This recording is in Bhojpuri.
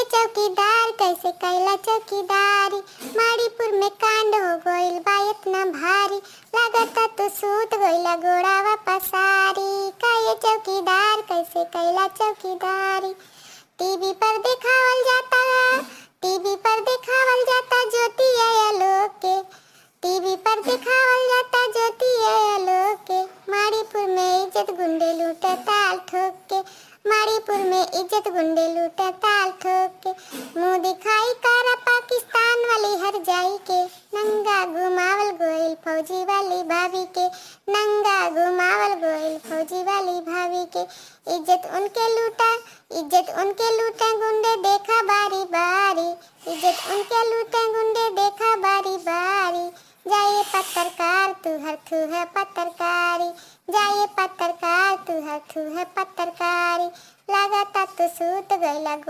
चौकीदार कैसे कैला चौकीदारी, माड़ीपुर में कांड हो गइल बा इतना भारी, लागता तो सूत गइला गोड़ावा पसारी। काये चौकीदार कैसे कैला चौकीदारी। टीवी पर दिखावल जाता है, टीवी पर दिखावल जाता ज्योति आलोक के, टीवी पर दिखावल जाता ज्योति आलोक के। माड़ीपुर में इज्जत गुंडे लूटे ताल ठोक के, माड़ीपुर में इज्जत गुंडे लूटे ताल ठोक के। मुंह दिखाई करा पाकिस्तान वाली हर जाई के, नंगा घुमावल गोइल फौजी वाली भाभी के, नंगा घुमावल गोइल फौजी वाली भाभी के। इज्जत उनके लूटा, इज्जत उनके लूटे गुंडे देखा बारी बारी, इज्जत उनके लूटे गुंडे देखा बारी बारी। जाइए पत्रकार तू हर थू है पत्रकारी, जाइए पत्रकार तू हर थू है पत्रकारी, लागता तो सूत गइला गो।